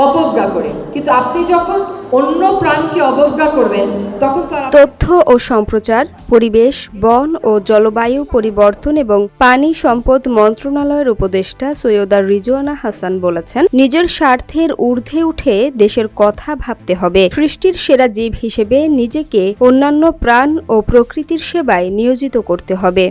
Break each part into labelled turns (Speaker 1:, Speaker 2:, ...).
Speaker 1: অবজ্ঞা করে, কিন্তু আপনি যখন অন্য প্রাণকে অবজ্ঞা করবেন তখন
Speaker 2: তথ্য ও সম্প্রচার, পরিবেশ, বন ও জলবায়ু পরিবর্তন এবং পানি সম্পদ মন্ত্রণালয়ের উপদেষ্টা সৈয়দা রিজওয়ানা হাসান বলেছেন, নিজের স্বার্থের ঊর্ধ্বে উঠে দেশের কথা ভাবতে হবে। সৃষ্টির সেরা জীব হিসেবে নিজেকে অন্যান্য প্রাণ ও প্রকৃতির সেবায় নিয়োজিত করতে হবে।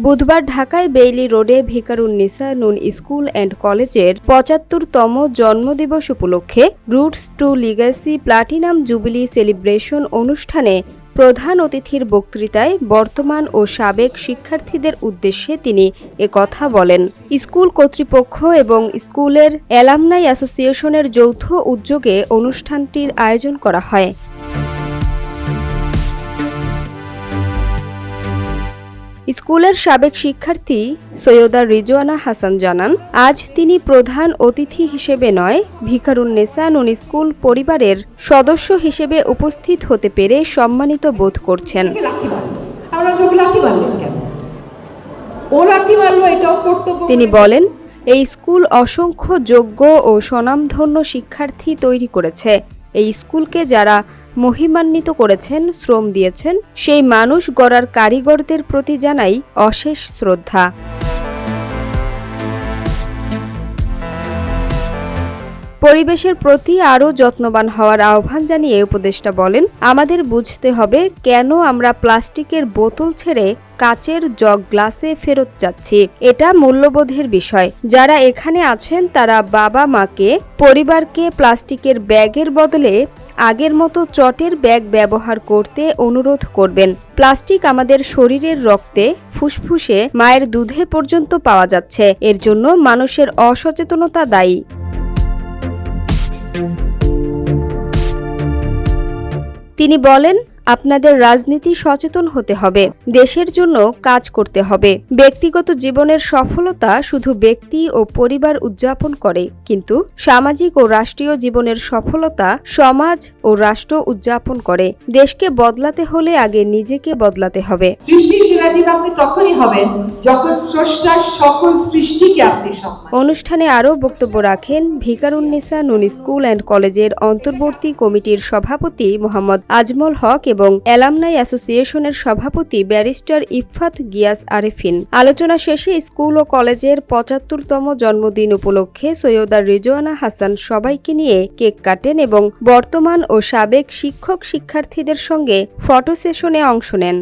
Speaker 2: বুধবার ঢাকায় বেইলি রোডে ভিকারুননিসা নুন স্কুল অ্যান্ড কলেজের ৭৫তম জন্মদিবস উপলক্ষে roots to legacy platinum jubilee celebration অনুষ্ঠানে প্রধান অতিথির বক্তৃতায় বর্তমান ও সাবেক শিক্ষার্থীদের উদ্দেশ্যে তিনি একথা বলেন। স্কুল কর্তৃপক্ষ এবং স্কুলের অ্যালামনাই অ্যাসোসিয়েশনের যৌথ উদ্যোগে অনুষ্ঠানটির আয়োজন করা হয়। স্কুলের সাবেক শিক্ষার্থী সৈয়দা রিজওয়ানা হাসান জানান, আজ তিনি প্রধান অতিথি হিসেবে নয়, ভিকারুননিসা নুন স্কুল পরিবারের সদস্য হিসেবে উপস্থিত হতে পেরে সম্মানিত বোধ করছেন। তিনি বলেন, এই স্কুল অসংখ্য যোগ্য ও স্বনামধন্য শিক্ষার্থী তৈরি করেছে। এই স্কুলকে যারা মহিমান্বিত করেছেন, শ্রম দিয়েছেন, সেই মানুষ গড়ার কারিগরদের প্রতি জানাই অশেষ শ্রদ্ধা। পরিবেশের প্রতি আরও যত্নবান হওয়ার আহ্বান জানিয়ে উপদেষ্টা বলেন, আমাদের বুঝতে হবে কেন আমরা প্লাস্টিকের বোতল ছেড়ে কাচের জগ গ্লাসে ফেরত যাচ্ছি। এটা মূল্যবোধের বিষয়। যারা এখানে আছেন তারা বাবা মাকে, পরিবারকে প্লাস্টিকের ব্যাগের বদলে আগের মতো চটের ব্যাগ ব্যবহার করতে অনুরোধ করবেন। প্লাস্টিক আমাদের শরীরের রক্তে, ফুসফুসে, মায়ের দুধে পর্যন্ত পাওয়া যাচ্ছে। এর জন্য মানুষের অসচেতনতা দায়ী। তিনি বলেন, আপনাদের রাজনীতি সচেতন হতে হবে, দেশের জন্য কাজ করতে হবে। ব্যক্তিগত জীবনের সফলতা শুধু ব্যক্তি ও পরিবার উদযাপন করে, কিন্তু সামাজিক ও রাষ্ট্রীয় জীবনের সফলতা সমাজ ও রাষ্ট্র উদযাপন করে। দেশকে বদলাতে হলে আগে নিজেকে বদলাতে হবে।
Speaker 1: সৃষ্টির সেরা জীব আপনি তখনই হবেন যখন স্রষ্টার সকল সৃষ্টিকে আপনি সম্মান।
Speaker 2: অনুষ্ঠানে আরও বক্তব্য রাখেন ভিকারুননিসা নুন স্কুল অ্যান্ড কলেজের অন্তর্বর্তী কমিটির সভাপতি মোহাম্মদ আজমল হক এবং অ্যালামনাই অ্যাসোসিয়েশনের সভাপতি ব্যারিস্টার ইফফাত গিয়াস আরেফিন। আলোচনা শেষে স্কুল ও কলেজের ৭৫তম জন্মদিন উপলক্ষে সৈয়দা রিজওয়ানা হাসান সবাইকে নিয়ে কেক কাটেন এবং বর্তমান ও সাবেক শিক্ষক শিক্ষার্থীদের সঙ্গে ফটো সেশনে অংশ নেন।